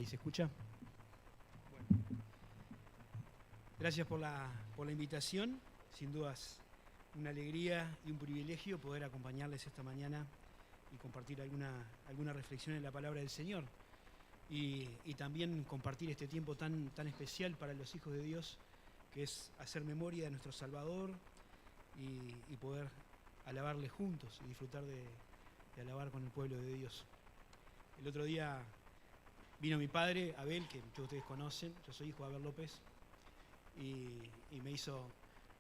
¿Y se escucha? Bueno. Gracias por la invitación. Sin dudas, una alegría y un privilegio poder acompañarles esta mañana y compartir alguna reflexión en la palabra del Señor. Y también compartir este tiempo tan especial para los hijos de Dios, que es hacer memoria de nuestro Salvador y poder alabarle juntos y disfrutar de alabar con el pueblo de Dios. El otro día vino mi padre, Abel, que ustedes conocen. Yo soy hijo de Abel López, y me hizo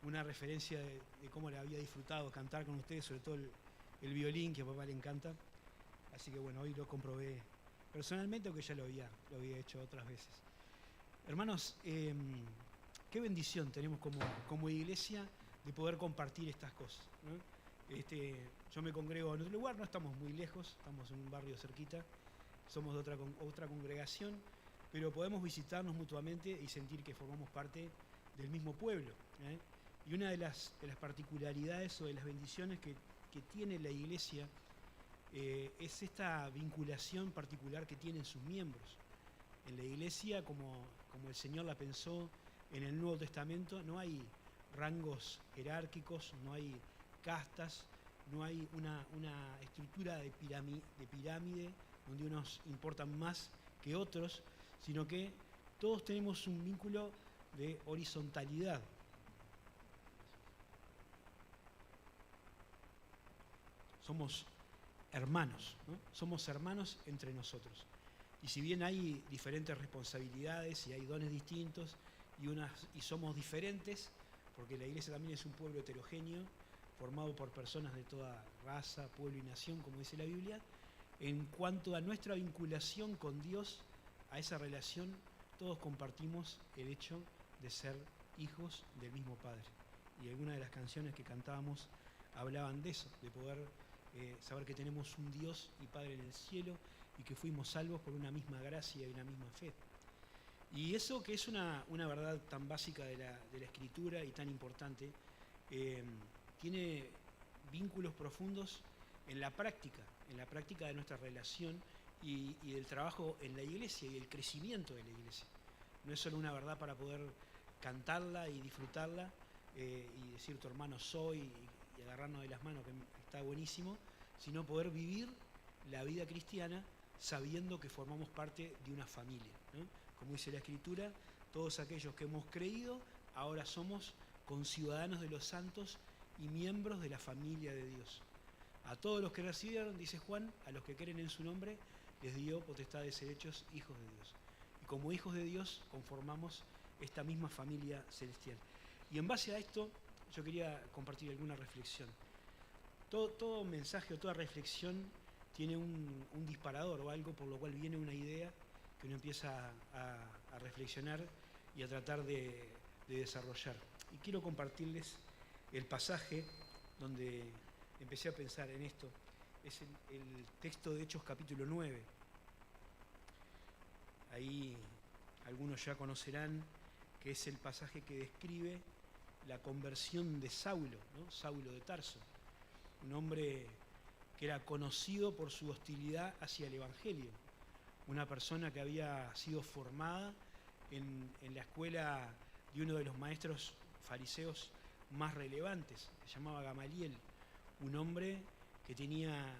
una referencia de cómo le había disfrutado cantar con ustedes, sobre todo el violín, que a papá le encanta. Así que bueno, hoy lo comprobé personalmente, aunque ya lo había hecho otras veces. Hermanos, qué bendición tenemos como iglesia de poder compartir estas cosas, ¿no? Yo me congrego en otro lugar, no estamos muy lejos, estamos en un barrio cerquita, somos de otra congregación, pero podemos visitarnos mutuamente y sentir que formamos parte del mismo pueblo, ¿eh? Y una de las particularidades o de las bendiciones que tiene la iglesia es esta vinculación particular que tienen sus miembros. En la iglesia, como el Señor la pensó en el Nuevo Testamento, no hay rangos jerárquicos, no hay castas, no hay una estructura de pirámide donde unos importan más que otros, sino que todos tenemos un vínculo de horizontalidad. Somos hermanos, ¿no? Somos hermanos entre nosotros. Y si bien hay diferentes responsabilidades y hay dones distintos y somos diferentes, porque la iglesia también es un pueblo heterogéneo, formado por personas de toda raza, pueblo y nación, como dice la Biblia, en cuanto a nuestra vinculación con Dios, a esa relación, todos compartimos el hecho de ser hijos del mismo Padre. Y algunas de las canciones que cantábamos hablaban de eso, de poder saber que tenemos un Dios y Padre en el cielo y que fuimos salvos por una misma gracia y una misma fe. Y eso, que es una verdad tan básica de la Escritura y tan importante, tiene vínculos profundos en la práctica de nuestra relación y del trabajo en la iglesia y el crecimiento de la iglesia. No es solo una verdad para poder cantarla y disfrutarla y decir tu hermano soy y agarrarnos de las manos, que está buenísimo, sino poder vivir la vida cristiana sabiendo que formamos parte de una familia, ¿no? Como dice la Escritura, todos aquellos que hemos creído ahora somos conciudadanos de los santos y miembros de la familia de Dios. A todos los que recibieron, dice Juan, a los que creen en su nombre, les dio potestad de ser hechos hijos de Dios. Y como hijos de Dios conformamos esta misma familia celestial. Y en base a esto, yo quería compartir alguna reflexión. Todo mensaje o toda reflexión tiene un disparador o algo por lo cual viene una idea que uno empieza a reflexionar y a tratar de desarrollar. Y quiero compartirles el pasaje donde empecé a pensar en esto. Es el texto de Hechos capítulo 9. Ahí algunos ya conocerán que es el pasaje que describe la conversión de Saulo, ¿no? Saulo de Tarso, un hombre que era conocido por su hostilidad hacia el Evangelio, una persona que había sido formada en la escuela de uno de los maestros fariseos más relevantes, se llamaba Gamaliel, un hombre que tenía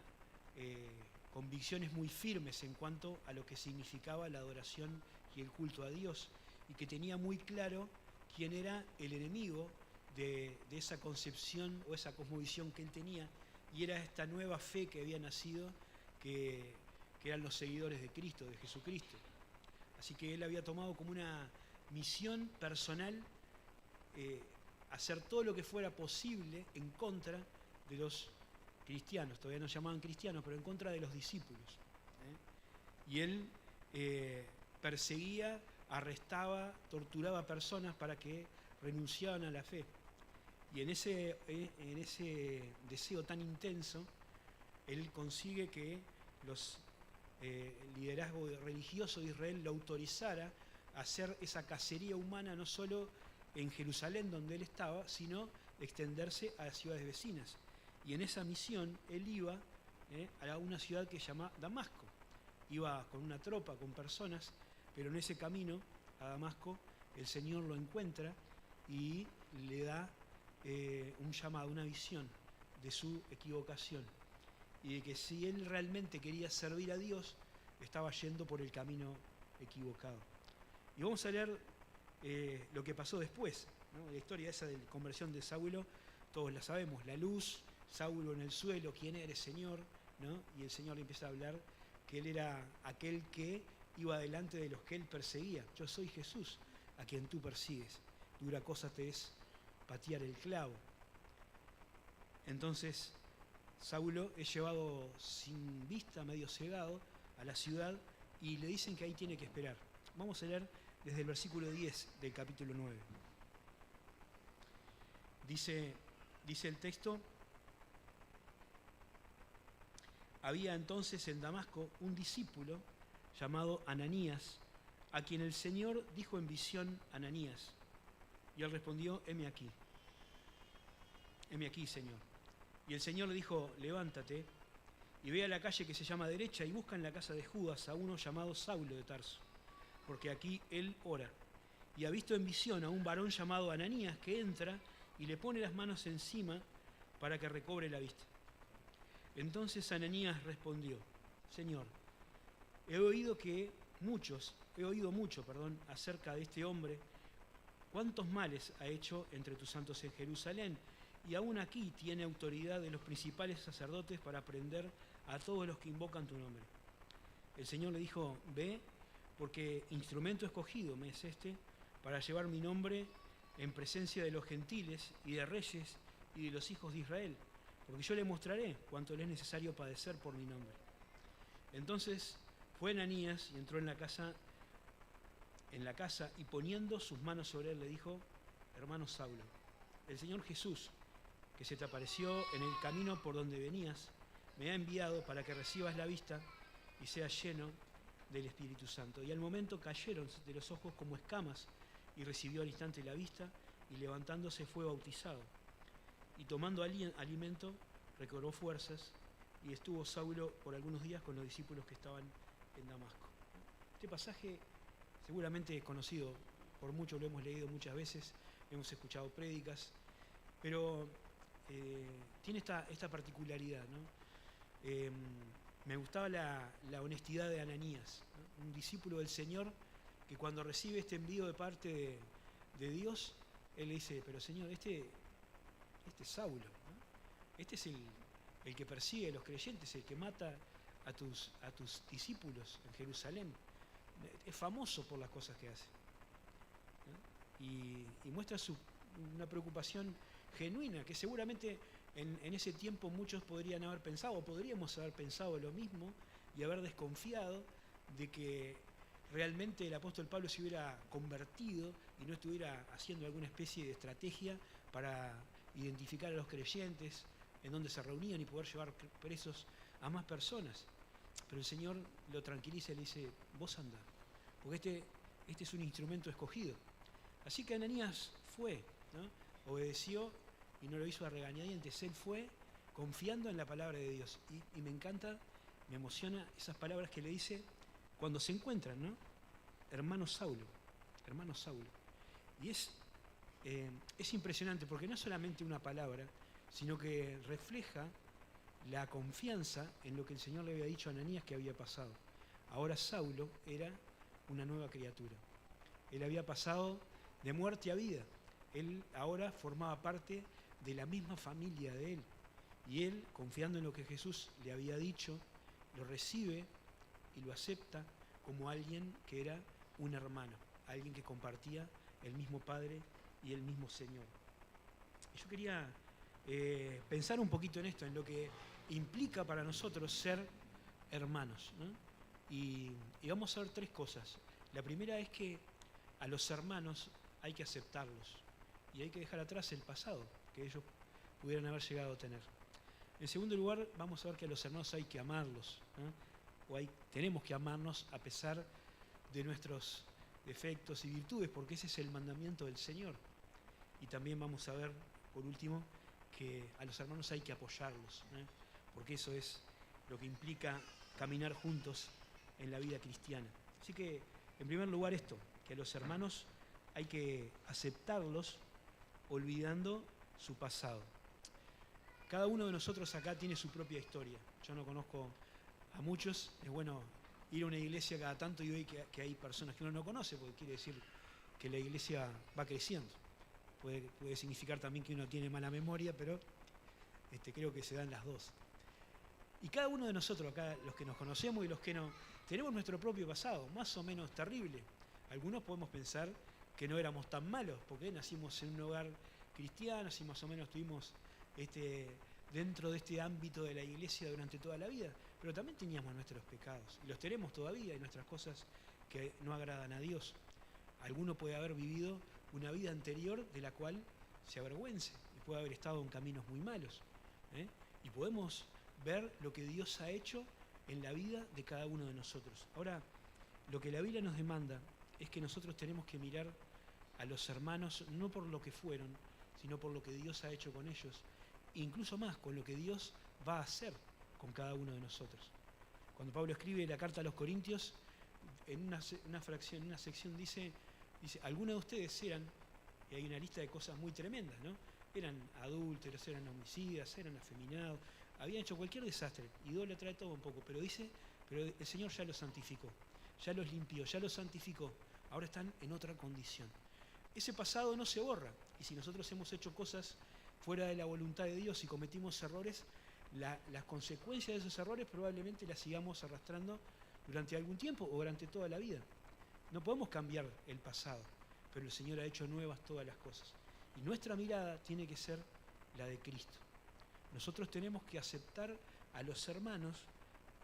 convicciones muy firmes en cuanto a lo que significaba la adoración y el culto a Dios, y que tenía muy claro quién era el enemigo de esa concepción o esa cosmovisión que él tenía, y era esta nueva fe que había nacido, que eran los seguidores de Cristo, de Jesucristo. Así que él había tomado como una misión personal hacer todo lo que fuera posible en contra de los cristianos, todavía no llamaban cristianos, pero en contra de los discípulos. Y él perseguía, arrestaba, torturaba a personas para que renunciaban a la fe. Y en ese deseo tan intenso, él consigue que el liderazgo religioso de Israel lo autorizara a hacer esa cacería humana no solo en Jerusalén, donde él estaba, sino extenderse a las ciudades vecinas. Y en esa misión él iba a una ciudad que se llama Damasco. iba con una tropa, con personas, pero en ese camino a Damasco el Señor lo encuentra y le da un llamado, una visión de su equivocación y de que si él realmente quería servir a Dios, estaba yendo por el camino equivocado. Y vamos a leer lo que pasó después, ¿no? La historia esa de la conversión de Saulo, todos la sabemos, la luz, Saulo en el suelo, ¿quién eres, Señor? ¿No? Y el Señor le empieza a hablar que él era aquel que iba delante de los que él perseguía. Yo soy Jesús, a quien tú persigues. Dura cosa te es patear el clavo. Entonces Saulo es llevado sin vista, medio cegado, a la ciudad y le dicen que ahí tiene que esperar. Vamos a leer desde el versículo 10 del capítulo 9. Dice el texto: había entonces en Damasco un discípulo llamado Ananías, a quien el Señor dijo en visión: Ananías. Y él respondió: heme aquí, Señor. Y el Señor le dijo: levántate y ve a la calle que se llama Derecha y busca en la casa de Judas a uno llamado Saulo de Tarso, porque aquí él ora. Y ha visto en visión a un varón llamado Ananías que entra y le pone las manos encima para que recobre la vista. Entonces Ananías respondió: Señor, he oído mucho acerca de este hombre, cuántos males ha hecho entre tus santos en Jerusalén, y aún aquí tiene autoridad de los principales sacerdotes para prender a todos los que invocan tu nombre. El Señor le dijo: ve, porque instrumento escogido me es este para llevar mi nombre en presencia de los gentiles y de reyes y de los hijos de Israel, porque yo le mostraré cuánto le es necesario padecer por mi nombre. Entonces fue Ananías y entró en la casa y poniendo sus manos sobre él le dijo: hermano Saulo, el Señor Jesús, que se te apareció en el camino por donde venías, me ha enviado para que recibas la vista y seas lleno del Espíritu Santo. Y al momento cayeron de los ojos como escamas y recibió al instante la vista y levantándose fue bautizado. Y tomando alimento recobró fuerzas y estuvo Saulo por algunos días con los discípulos que estaban en Damasco. Este pasaje seguramente es conocido por muchos, lo hemos leído muchas veces, hemos escuchado prédicas, pero tiene esta particularidad, ¿no? Me gustaba la honestidad de Ananías, ¿no? Un discípulo del Señor que cuando recibe este envío de parte de Dios, él le dice: pero Señor, este es Saulo, ¿no? Este es el que persigue a los creyentes, el que mata a tus discípulos en Jerusalén. Es famoso por las cosas que hace, ¿no? Y muestra una preocupación genuina, que seguramente en ese tiempo muchos podrían haber pensado, o podríamos haber pensado lo mismo, y haber desconfiado de que realmente el apóstol Pablo se hubiera convertido y no estuviera haciendo alguna especie de estrategia para identificar a los creyentes, en donde se reunían y poder llevar presos a más personas. Pero el Señor lo tranquiliza y le dice: vos andá, porque este es un instrumento escogido. Así que Ananías fue, ¿no? Obedeció y no lo hizo a regañadientes. Él fue confiando en la palabra de Dios. Y me encanta, me emociona esas palabras que le dice cuando se encuentran, ¿no? Hermano Saulo. Y es impresionante porque no es solamente una palabra, sino que refleja la confianza en lo que el Señor le había dicho a Ananías que había pasado. Ahora Saulo era una nueva criatura. Él había pasado de muerte a vida. Él ahora formaba parte de la misma familia de él. Y él, confiando en lo que Jesús le había dicho, lo recibe y lo acepta como alguien que era un hermano, alguien que compartía el mismo Padre y el mismo Señor. Y yo quería pensar un poquito en esto, en lo que implica para nosotros ser hermanos, ¿no? Y vamos a ver tres cosas. La primera es que a los hermanos hay que aceptarlos y hay que dejar atrás el pasado que ellos pudieran haber llegado a tener. En segundo lugar, vamos a ver que a los hermanos hay que amarlos, ¿no? Tenemos que amarnos a pesar de nuestros defectos y virtudes, porque ese es el mandamiento del Señor. Y también vamos a ver, por último, que a los hermanos hay que apoyarlos, porque eso es lo que implica caminar juntos en la vida cristiana. Así que, en primer lugar, esto, que a los hermanos hay que aceptarlos olvidando su pasado. Cada uno de nosotros acá tiene su propia historia. Yo no conozco a muchos, es bueno ir a una iglesia cada tanto y ver que hay personas que uno no conoce, porque quiere decir que la iglesia va creciendo. Puede significar también que uno tiene mala memoria, pero creo que se dan las dos. Y cada uno de nosotros acá, los que nos conocemos y los que no, tenemos nuestro propio pasado, más o menos terrible. Algunos podemos pensar que no éramos tan malos, porque nacimos en un hogar cristiano, y más o menos estuvimos dentro de este ámbito de la iglesia durante toda la vida, pero también teníamos nuestros pecados, y los tenemos todavía, y nuestras cosas que no agradan a Dios. Alguno puede haber vivido una vida anterior de la cual se avergüence, y puede haber estado en caminos muy malos, y podemos ver lo que Dios ha hecho en la vida de cada uno de nosotros. Ahora, lo que la Biblia nos demanda es que nosotros tenemos que mirar a los hermanos no por lo que fueron, sino por lo que Dios ha hecho con ellos, incluso más con lo que Dios va a hacer con cada uno de nosotros. Cuando Pablo escribe la carta a los Corintios, en una sección dice, algunos de ustedes eran, y hay una lista de cosas muy tremendas, ¿no? Eran adúlteros, eran homicidas, eran afeminados, habían hecho cualquier desastre, idólatra, todo un poco, pero el Señor ya los santificó, ya los limpió, ya los santificó, ahora están en otra condición. Ese pasado no se borra, y si nosotros hemos hecho cosas fuera de la voluntad de Dios y cometimos errores, las consecuencias de esos errores probablemente las sigamos arrastrando durante algún tiempo o durante toda la vida. No podemos cambiar el pasado, pero el Señor ha hecho nuevas todas las cosas. Y nuestra mirada tiene que ser la de Cristo. Nosotros tenemos que aceptar a los hermanos,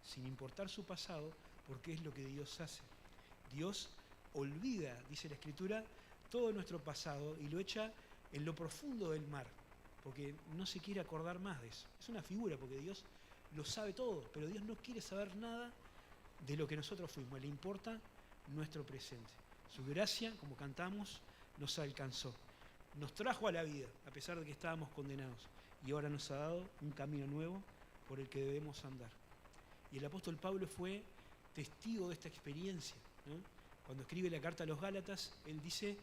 sin importar su pasado, porque es lo que Dios hace. Dios olvida, dice la Escritura, todo nuestro pasado y lo echa en lo profundo del mar, porque no se quiere acordar más de eso. Es una figura, porque Dios lo sabe todo, pero Dios no quiere saber nada de lo que nosotros fuimos, le importa nuestro presente. Su gracia, como cantamos, nos alcanzó, nos trajo a la vida, a pesar de que estábamos condenados, y ahora nos ha dado un camino nuevo por el que debemos andar. Y el apóstol Pablo fue testigo de esta experiencia, ¿no? Cuando escribe la carta a los Gálatas, él dice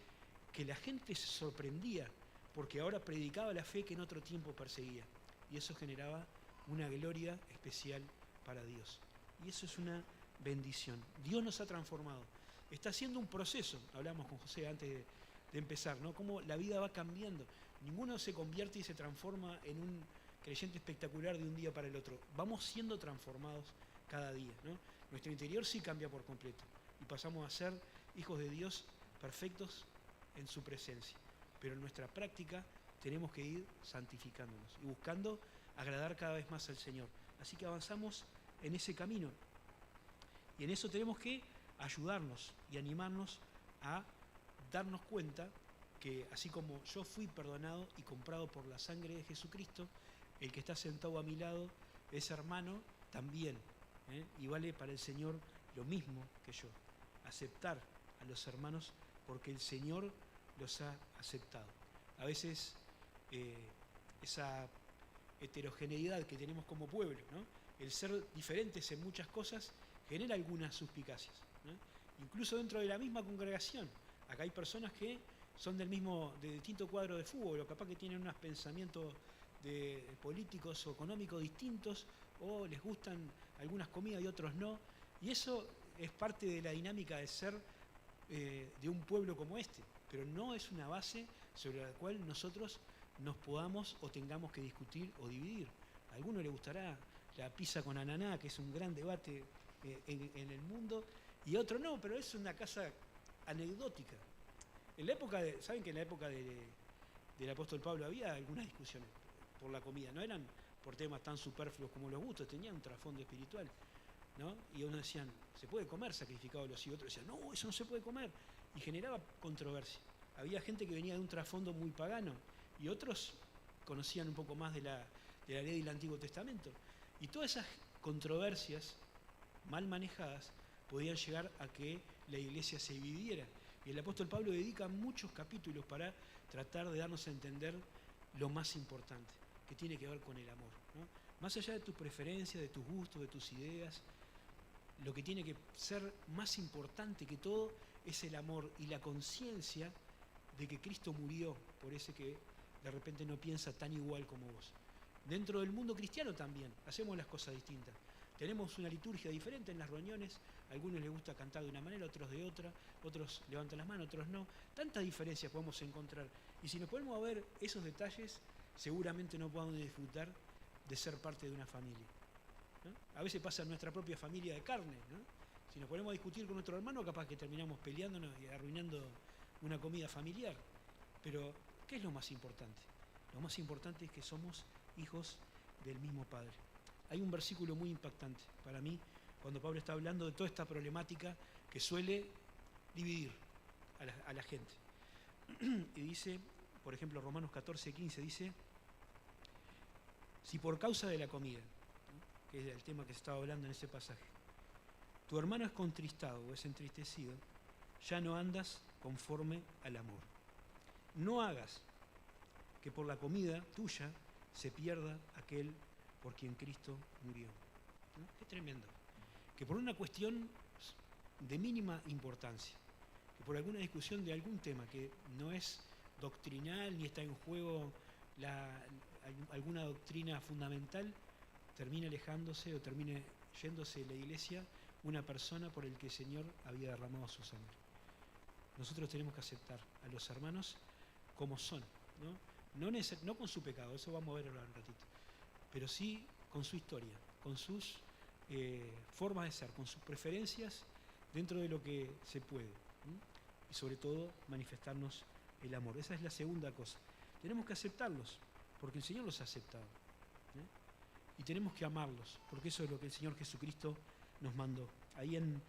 que la gente se sorprendía porque ahora predicaba la fe que en otro tiempo perseguía, y eso generaba una gloria especial para Dios. Y eso es una bendición. Dios nos ha transformado. Está haciendo un proceso, hablamos con José antes de empezar, ¿no? Cómo la vida va cambiando. Ninguno se convierte y se transforma en un creyente espectacular de un día para el otro. Vamos siendo transformados cada día, ¿no? Nuestro interior sí cambia por completo y pasamos a ser hijos de Dios perfectos en su presencia. Pero en nuestra práctica tenemos que ir santificándonos y buscando agradar cada vez más al Señor. Así que avanzamos en ese camino. Y en eso tenemos que ayudarnos y animarnos a darnos cuenta que así como yo fui perdonado y comprado por la sangre de Jesucristo, el que está sentado a mi lado, ese hermano, también. Y vale para el Señor lo mismo que yo. Aceptar a los hermanos porque el Señor los ha aceptado. A veces esa heterogeneidad que tenemos como pueblo, ¿no? El ser diferentes en muchas cosas genera algunas suspicacias, ¿no? Incluso dentro de la misma congregación. Acá hay personas que son de distinto cuadro de fútbol, o capaz que tienen unos pensamientos políticos o económicos distintos, o les gustan algunas comidas y otros no. Y eso es parte de la dinámica de ser de un pueblo como este, pero no es una base sobre la cual nosotros nos podamos o tengamos que discutir o dividir. A alguno le gustará la pizza con ananá, que es un gran debate en el mundo, y a otro no, pero es una cosa anecdótica. ¿Saben que en la época del apóstol Pablo había algunas discusiones por la comida? No eran por temas tan superfluos como los gustos, tenían un trasfondo espiritual, ¿no? Y unos decían, ¿se puede comer sacrificado a los hijos? Otros decían, no, eso no se puede comer. Y generaba controversia. Había gente que venía de un trasfondo muy pagano y otros conocían un poco más de la ley del Antiguo Testamento. Y todas esas controversias mal manejadas podían llegar a que la iglesia se dividiera. Y el apóstol Pablo dedica muchos capítulos para tratar de darnos a entender lo más importante, que tiene que ver con el amor, ¿no? Más allá de tus preferencias, de tus gustos, de tus ideas, lo que tiene que ser más importante que todo es el amor y la conciencia de que Cristo murió por ese que de repente no piensa tan igual como vos. Dentro del mundo cristiano también hacemos las cosas distintas. Tenemos una liturgia diferente en las reuniones, a algunos les gusta cantar de una manera, otros de otra, otros levantan las manos, otros no. Tantas diferencias podemos encontrar. Y si nos ponemos a ver esos detalles, seguramente no podamos disfrutar de ser parte de una familia, ¿no? A veces pasa en nuestra propia familia de carne, ¿no? Si nos ponemos a discutir con nuestro hermano, capaz que terminamos peleándonos y arruinando una comida familiar. Pero, ¿qué es lo más importante? Lo más importante es que somos hijos del mismo Padre. Hay un versículo muy impactante para mí cuando Pablo está hablando de toda esta problemática que suele dividir a la gente. Y dice, por ejemplo, Romanos 14:15 dice, si por causa de la comida, ¿no?, que es el tema que se estaba hablando en ese pasaje, tu hermano es contristado o es entristecido, ya no andas conforme al amor. No hagas que por la comida tuya se pierda aquel por quien Cristo murió. ¿No? Qué tremendo. Que por una cuestión de mínima importancia, que por alguna discusión de algún tema que no es doctrinal ni está en juego alguna doctrina fundamental, termine alejándose o termine yéndose de la iglesia una persona por el que el Señor había derramado su sangre. Nosotros tenemos que aceptar a los hermanos como son, ¿no? No con su pecado, eso vamos a ver ahora un ratito, pero sí con su historia, con sus formas de ser, con sus preferencias dentro de lo que se puede, ¿sí? Y sobre todo manifestarnos el amor. Esa es la segunda cosa. Tenemos que aceptarlos, porque el Señor los ha aceptado, ¿sí? Y tenemos que amarlos, porque eso es lo que el Señor Jesucristo nos mandó. Ahí en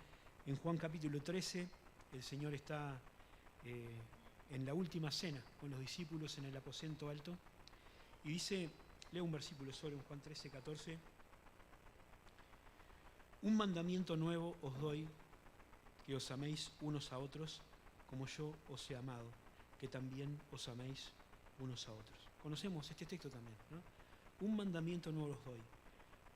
Juan capítulo 13, el Señor está en la última cena con los discípulos en el aposento alto y dice, leo un versículo solo en Juan 13:14, un mandamiento nuevo os doy, que os améis unos a otros como yo os he amado, que también os améis unos a otros. Conocemos este texto también, ¿no? Un mandamiento nuevo os doy,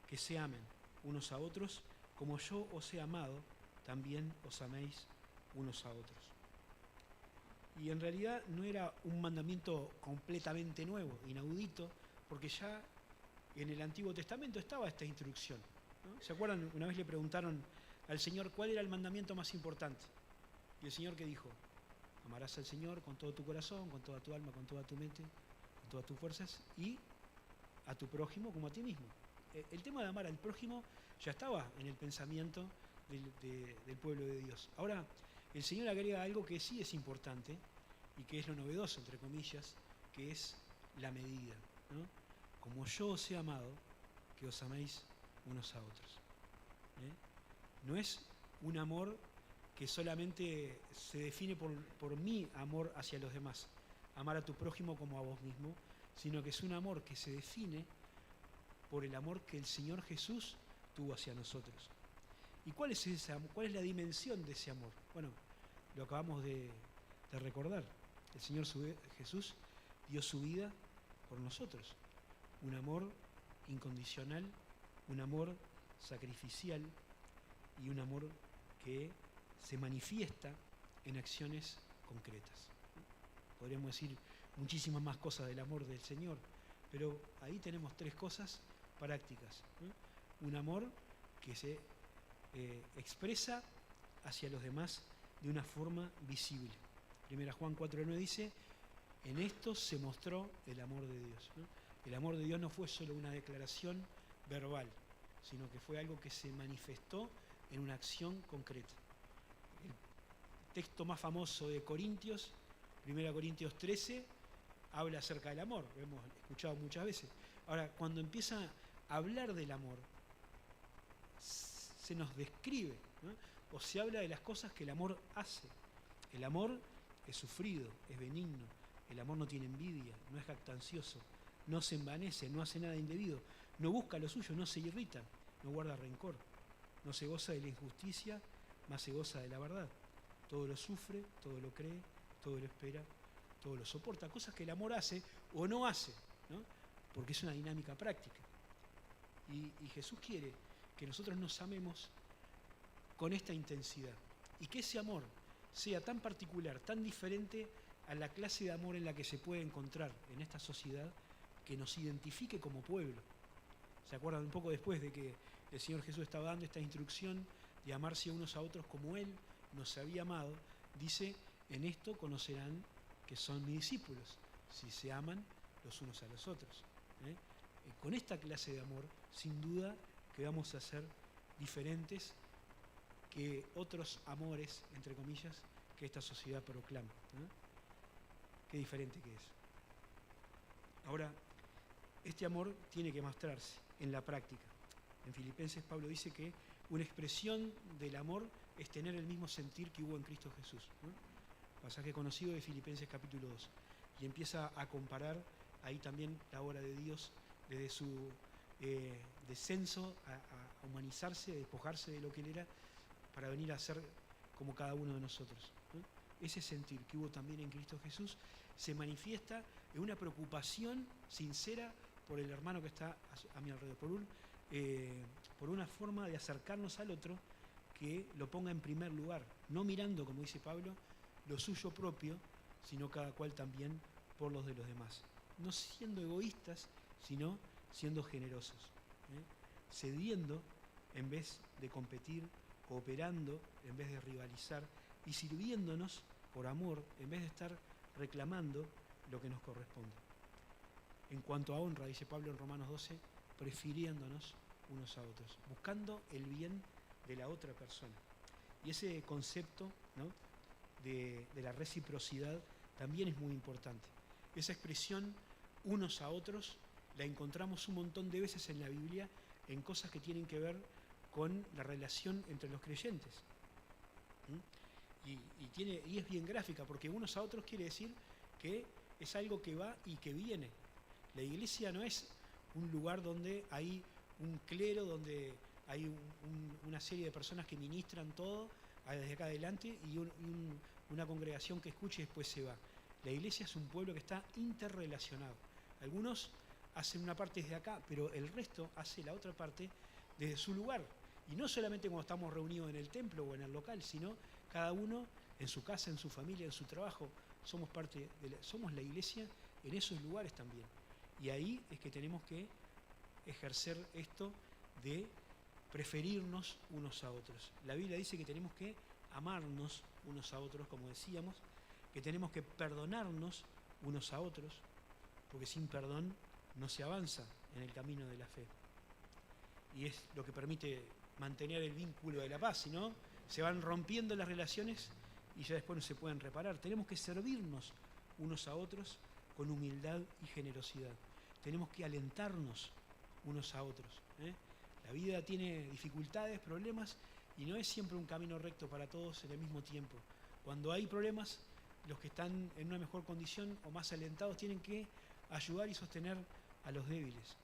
que se amen unos a otros como yo os he amado, también os améis unos a otros. Y en realidad no era un mandamiento completamente nuevo, inaudito, porque ya en el Antiguo Testamento estaba esta instrucción, ¿no? ¿Se acuerdan? Una vez le preguntaron al Señor cuál era el mandamiento más importante. Y el Señor, ¿qué dijo? Amarás al Señor con todo tu corazón, con toda tu alma, con toda tu mente, con todas tus fuerzas, y a tu prójimo como a ti mismo. El tema de amar al prójimo ya estaba en el pensamiento del pueblo de Dios. Ahora, el Señor agrega algo que sí es importante y que es lo novedoso, entre comillas, que es la medida, ¿no? Como yo os he amado, que os améis unos a otros. No es un amor que solamente se define por mi amor hacia los demás, amar a tu prójimo como a vos mismo, sino que es un amor que se define por el amor que el Señor Jesús tuvo hacia nosotros. ¿Y cuál es ese amor? ¿Cuál es la dimensión de ese amor? Bueno, lo acabamos de recordar. El Señor Jesús dio su vida por nosotros. Un amor incondicional, un amor sacrificial y un amor que se manifiesta en acciones concretas. Podríamos decir muchísimas más cosas del amor del Señor, pero ahí tenemos tres cosas prácticas, ¿no? Un amor que se expresa hacia los demás de una forma visible. Primera Juan 4:9 dice, en esto se mostró el amor de Dios, ¿no? El amor de Dios no fue solo una declaración verbal, sino que fue algo que se manifestó en una acción concreta. El texto más famoso de Corintios, 1 Corintios 13, habla acerca del amor, lo hemos escuchado muchas veces. Ahora, cuando empieza a hablar del amor, se nos describe, ¿no? O se habla de las cosas que el amor hace. El amor es sufrido, es benigno, el amor no tiene envidia, no es jactancioso, no se envanece, no hace nada indebido, no busca lo suyo, no se irrita, no guarda rencor, no se goza de la injusticia, más se goza de la verdad. Todo lo sufre, todo lo cree, todo lo espera, todo lo soporta. Cosas que el amor hace o no hace, ¿no? Porque es una dinámica práctica. Y Jesús quiere que nosotros nos amemos con esta intensidad. Y que ese amor sea tan particular, tan diferente a la clase de amor en la que se puede encontrar en esta sociedad, que nos identifique como pueblo. ¿Se acuerdan un poco después de que el Señor Jesús estaba dando esta instrucción de amarse unos a otros como Él nos había amado? Dice, en esto conocerán que son mis discípulos, si se aman los unos a los otros. Con esta clase de amor, sin duda que vamos a ser diferentes que otros amores, entre comillas, que esta sociedad proclama. Qué diferente que es. Ahora, este amor tiene que mostrarse en la práctica. En Filipenses Pablo dice que una expresión del amor es tener el mismo sentir que hubo en Cristo Jesús. Pasaje conocido de Filipenses capítulo 2. Y empieza a comparar ahí también la obra de Dios desde su descenso a humanizarse, a despojarse de lo que Él era, para venir a ser como cada uno de nosotros. Ese sentir que hubo también en Cristo Jesús se manifiesta en una preocupación sincera por el hermano que está a mi alrededor, por una forma de acercarnos al otro que lo ponga en primer lugar, no mirando, como dice Pablo, lo suyo propio, sino cada cual también por los de los demás. No siendo egoístas, sino siendo generosos, cediendo en vez de competir, cooperando en vez de rivalizar y sirviéndonos por amor en vez de estar reclamando lo que nos corresponde. En cuanto a honra, dice Pablo en Romanos 12, prefiriéndonos unos a otros, buscando el bien de la otra persona. Y ese concepto, ¿no?, de la reciprocidad también es muy importante. Esa expresión unos a otros la encontramos un montón de veces en la Biblia en cosas que tienen que ver con la relación entre los creyentes. Y es bien gráfica, porque unos a otros quiere decir que es algo que va y que viene. La iglesia no es un lugar donde hay un clero, donde hay una serie de personas que ministran todo desde acá adelante y una congregación que escucha y después se va. La iglesia es un pueblo que está interrelacionado. Algunos hacen una parte desde acá, pero el resto hace la otra parte desde su lugar. Y no solamente cuando estamos reunidos en el templo o en el local, sino cada uno en su casa, en su familia, en su trabajo. Somos la iglesia en esos lugares también. Y ahí es que tenemos que ejercer esto de preferirnos unos a otros. La Biblia dice que tenemos que amarnos unos a otros, como decíamos, que tenemos que perdonarnos unos a otros, porque sin perdón no se avanza en el camino de la fe. Y es lo que permite mantener el vínculo de la paz, si no, se van rompiendo las relaciones y ya después no se pueden reparar. Tenemos que servirnos unos a otros con humildad y generosidad. Tenemos que alentarnos unos a otros. La vida tiene dificultades, problemas, y no es siempre un camino recto para todos en el mismo tiempo. Cuando hay problemas, los que están en una mejor condición o más alentados tienen que ayudar y sostener a los débiles,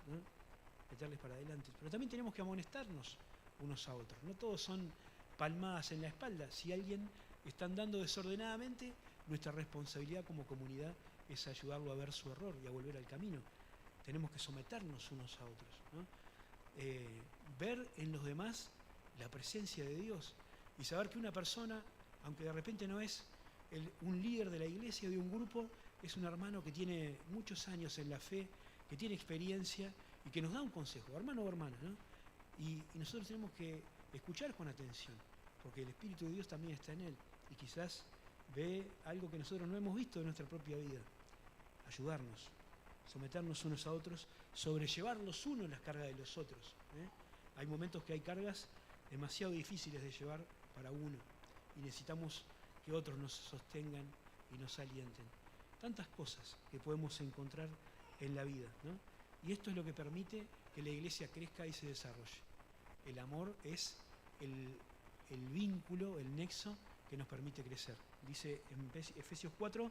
meterles para adelante. Pero también tenemos que amonestarnos unos a otros. No todos son palmadas en la espalda. Si alguien está andando desordenadamente, nuestra responsabilidad como comunidad es ayudarlo a ver su error y a volver al camino. Tenemos que someternos unos a otros, ver en los demás la presencia de Dios y saber que una persona, aunque de repente no es un líder de la iglesia o de un grupo, es un hermano que tiene muchos años en la fe, que tiene experiencia y que nos da un consejo, hermano o hermana, y nosotros tenemos que escuchar con atención, porque el Espíritu de Dios también está en él y quizás ve algo que nosotros no hemos visto en nuestra propia vida. Ayudarnos, someternos unos a otros, sobrellevar los unos las cargas de los otros. Hay momentos que hay cargas demasiado difíciles de llevar para uno y necesitamos que otros nos sostengan y nos alienten. Tantas cosas que podemos encontrar en la vida, Y esto es lo que permite que la iglesia crezca y se desarrolle. El amor es el vínculo, el nexo que nos permite crecer. Dice en Efesios 4,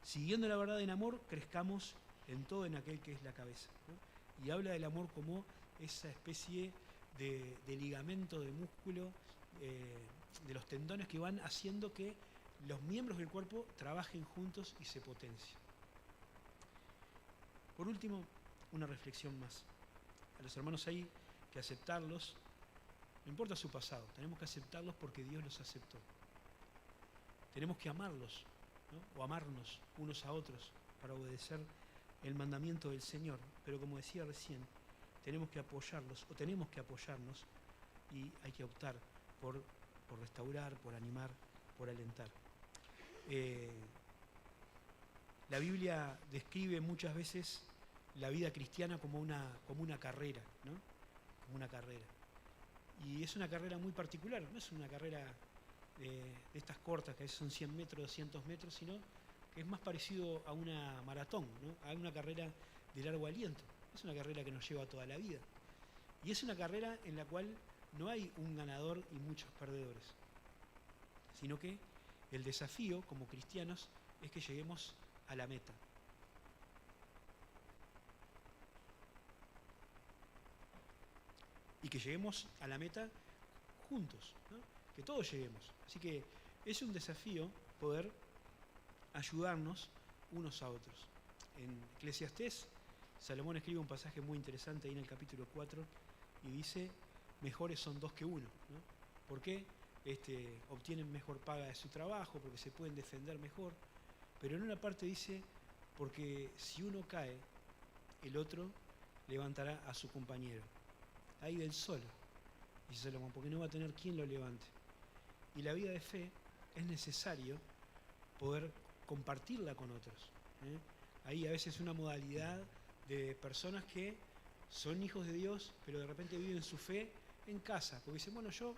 siguiendo la verdad en amor, crezcamos en todo en aquel que es la cabeza. Y habla del amor como esa especie de ligamento, de músculo, de los tendones que van haciendo que los miembros del cuerpo trabajen juntos y se potencien. Por último, una reflexión más. A los hermanos hay que aceptarlos No importa su pasado, tenemos que aceptarlos porque Dios los aceptó. Tenemos que amarlos, ¿no? O amarnos unos a otros para obedecer el mandamiento del Señor. Pero como decía recién, tenemos que apoyarlos o tenemos que apoyarnos y hay que optar por restaurar, por animar, por alentar. La Biblia describe muchas veces la vida cristiana como una carrera, ¿no? Como una carrera. Y es una carrera muy particular, no es una carrera de estas cortas, que son 100 metros, 200 metros, sino que es más parecido a una maratón, ¿no? A una carrera de largo aliento. Es una carrera que nos lleva toda la vida. Y es una carrera en la cual no hay un ganador y muchos perdedores, sino que el desafío como cristianos es que lleguemos a la meta. Y que lleguemos a la meta juntos, ¿no? Que todos lleguemos. Así que es un desafío poder ayudarnos unos a otros. En Eclesiastés, Salomón escribe un pasaje muy interesante ahí en el capítulo 4 y dice, mejores son dos que uno, ¿no? ¿Por qué? Obtienen mejor paga de su trabajo, porque se pueden defender mejor. Pero en una parte dice, porque si uno cae, el otro levantará a su compañero. Ahí del solo, dice Salomón, porque no va a tener quien lo levante. Y la vida de fe es necesario poder compartirla con otros, ¿eh? Hay a veces una modalidad de personas que son hijos de Dios, pero de repente viven su fe en casa, porque dicen, bueno, yo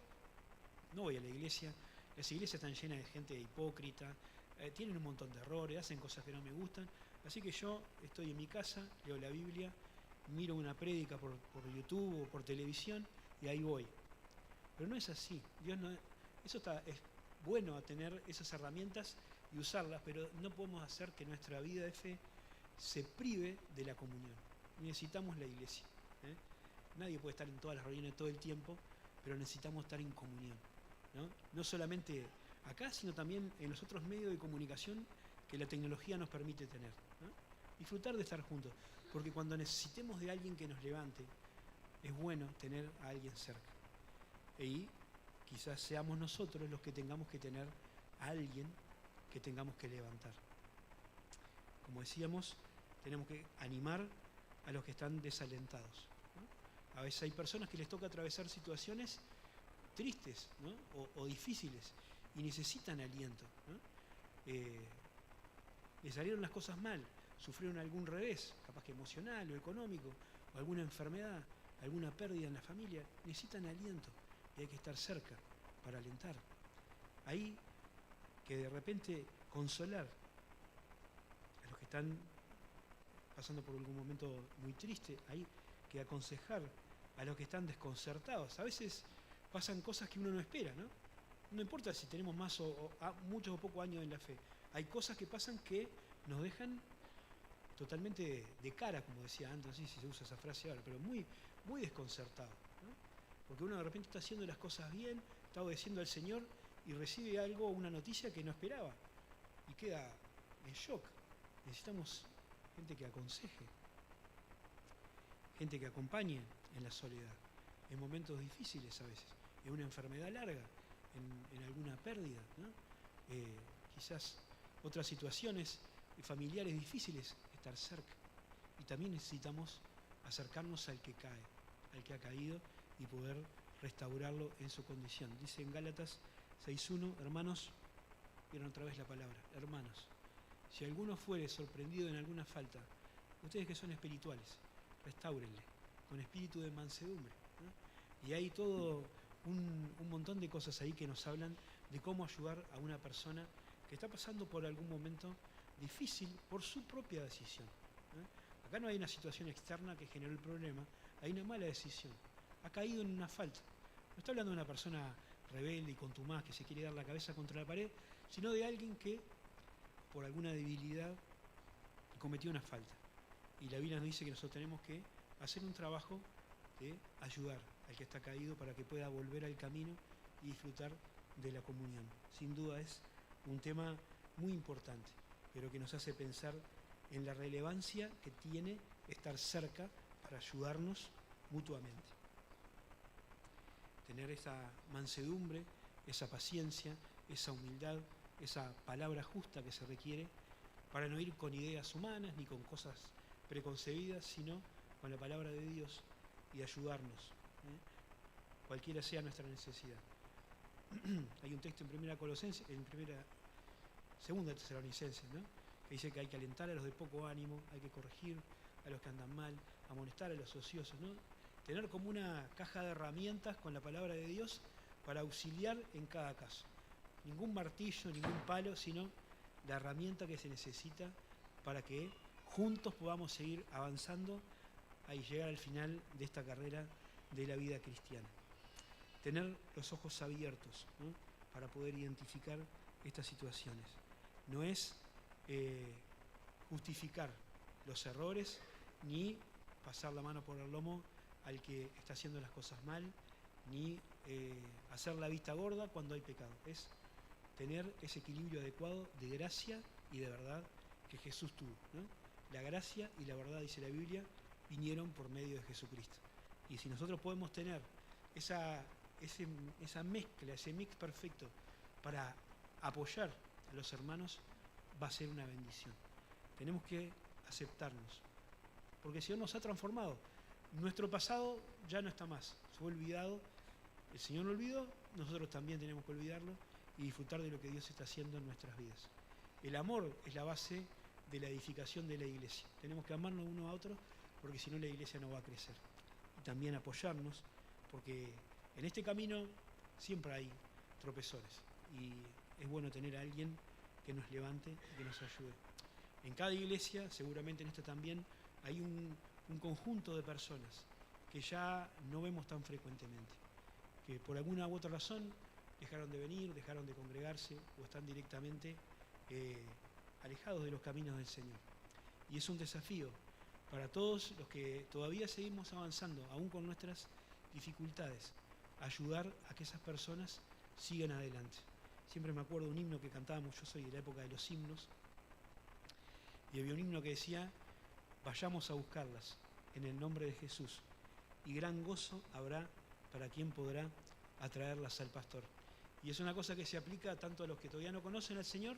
no voy a la iglesia, las iglesias están llenas de gente hipócrita, tienen un montón de errores, hacen cosas que no me gustan, así que yo estoy en mi casa, leo la Biblia, miro una prédica por YouTube o por televisión y ahí voy. Pero no es así. Dios no, es bueno a tener esas herramientas y usarlas, pero no podemos hacer que nuestra vida de fe se prive de la comunión. Necesitamos la iglesia, ¿eh? Nadie puede estar en todas las reuniones todo el tiempo, pero necesitamos estar en comunión, ¿no? No solamente acá, sino también en los otros medios de comunicación que la tecnología nos permite tener, ¿no? Disfrutar de estar juntos. Porque cuando necesitemos de alguien que nos levante, es bueno tener a alguien cerca. Y quizás seamos nosotros los que tengamos que tener a alguien que tengamos que levantar. Como decíamos, tenemos que animar a los que están desalentados, ¿no? A veces hay personas que les toca atravesar situaciones tristes, ¿no? o difíciles y necesitan aliento, ¿no? Les salieron las cosas mal, sufrieron algún revés, capaz que emocional o económico, o alguna enfermedad, alguna pérdida en la familia, necesitan aliento y hay que estar cerca para alentar. Hay que de repente consolar a los que están pasando por algún momento muy triste, hay que aconsejar a los que están desconcertados. A veces pasan cosas que uno no espera, ¿no? No importa si tenemos más muchos o pocos años en la fe. Hay cosas que pasan que nos dejan totalmente de cara, como decía antes, no sé si se usa esa frase ahora, pero muy, muy desconcertado, ¿no? Porque uno de repente está haciendo las cosas bien, está obedeciendo al Señor y recibe algo, una noticia que no esperaba y queda en shock. Necesitamos gente que aconseje, gente que acompañe en la soledad, en momentos difíciles a veces, en una enfermedad larga, en alguna pérdida, ¿no? Quizás otras situaciones familiares difíciles, estar cerca. Y también necesitamos acercarnos al que cae, al que ha caído y poder restaurarlo en su condición. Dice en Gálatas 6:1, hermanos, vieron otra vez la palabra, hermanos, si alguno fuere sorprendido en alguna falta, ustedes que son espirituales, restáurenle con espíritu de mansedumbre, ¿no? Y hay todo un montón de cosas ahí que nos hablan de cómo ayudar a una persona que está pasando por algún momento difícil por su propia decisión, ¿eh? Acá no hay una situación externa que generó el problema, hay una mala decisión, ha caído en una falta. No está hablando de una persona rebelde y contumaz que se quiere dar la cabeza contra la pared, sino de alguien que por alguna debilidad cometió una falta. Y la Biblia nos dice que nosotros tenemos que hacer un trabajo de ayudar al que está caído para que pueda volver al camino y disfrutar de la comunión. Sin duda es un tema muy importante, pero que nos hace pensar en la relevancia que tiene estar cerca para ayudarnos mutuamente. tener esa mansedumbre, esa paciencia, esa humildad, esa palabra justa que se requiere para no ir con ideas humanas ni con cosas preconcebidas, sino con la palabra de Dios y ayudarnos, cualquiera sea nuestra necesidad. Hay un texto en segunda Tesalonicenses, ¿no? Que dice que hay que alentar a los de poco ánimo, hay que corregir a los que andan mal, amonestar a los ociosos, ¿no? Tener como una caja de herramientas con la palabra de Dios para auxiliar en cada caso. Ningún martillo, ningún palo, sino la herramienta que se necesita para que juntos podamos seguir avanzando y llegar al final de esta carrera de la vida cristiana. Tener los ojos abiertos, ¿no? Para poder identificar estas situaciones. No es justificar los errores ni pasar la mano por el lomo al que está haciendo las cosas mal, ni hacer la vista gorda cuando hay pecado. Es tener ese equilibrio adecuado de gracia y de verdad que Jesús tuvo, ¿no? La gracia y la verdad, dice la Biblia, vinieron por medio de Jesucristo. Y si nosotros podemos tener esa mezcla, ese mix perfecto para apoyar a los hermanos, va a ser una bendición. Tenemos que aceptarnos, porque el Señor nos ha transformado. Nuestro pasado ya no está más, fue olvidado. El Señor lo olvidó, nosotros también tenemos que olvidarlo y disfrutar de lo que Dios está haciendo en nuestras vidas. El amor es la base de la edificación de la iglesia. Tenemos que amarnos uno a otro, porque si no la iglesia no va a crecer. Y también apoyarnos, porque en este camino siempre hay tropezones y es bueno tener a alguien que nos levante y que nos ayude. En cada iglesia, seguramente en esta también, hay un conjunto de personas que ya no vemos tan frecuentemente, que por alguna u otra razón dejaron de venir, dejaron de congregarse o están directamente alejados de los caminos del Señor. Y es un desafío para todos los que todavía seguimos avanzando, aún con nuestras dificultades, ayudar a que esas personas sigan adelante. Siempre me acuerdo de un himno que cantábamos, yo soy de la época de los himnos, y había un himno que decía: vayamos a buscarlas en el nombre de Jesús, y gran gozo habrá para quien podrá atraerlas al pastor. Y es una cosa que se aplica tanto a los que todavía no conocen al Señor,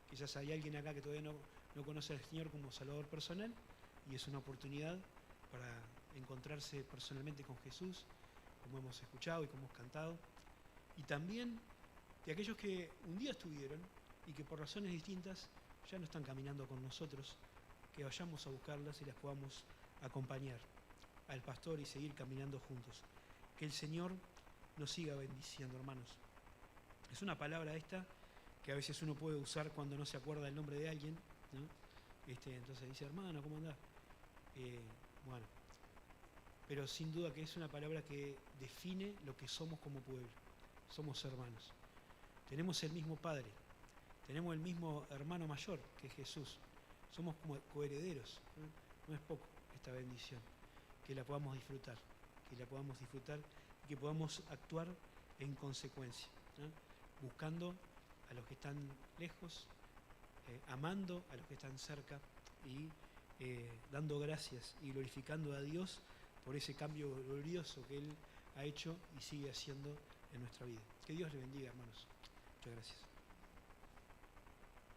quizás hay alguien acá que todavía no conoce al Señor como Salvador personal, y es una oportunidad para encontrarse personalmente con Jesús, como hemos escuchado y como hemos cantado, y también de aquellos que un día estuvieron y que por razones distintas ya no están caminando con nosotros, que vayamos a buscarlas y las podamos acompañar al pastor y seguir caminando juntos. Que el Señor nos siga bendiciendo, hermanos. Es una palabra esta que a veces uno puede usar cuando no se acuerda el nombre de alguien, ¿no? Entonces dice: hermano, ¿cómo andás? Bueno, pero sin duda que es una palabra que define lo que somos como pueblo. Somos hermanos. Tenemos el mismo Padre, tenemos el mismo hermano mayor que Jesús. Somos como coherederos, ¿no? No es poco esta bendición. Que la podamos disfrutar, y que podamos actuar en consecuencia, ¿no? Buscando a los que están lejos, amando a los que están cerca y dando gracias y glorificando a Dios por ese cambio glorioso que Él ha hecho y sigue haciendo en nuestra vida. Que Dios le bendiga, hermanos. Muchas gracias.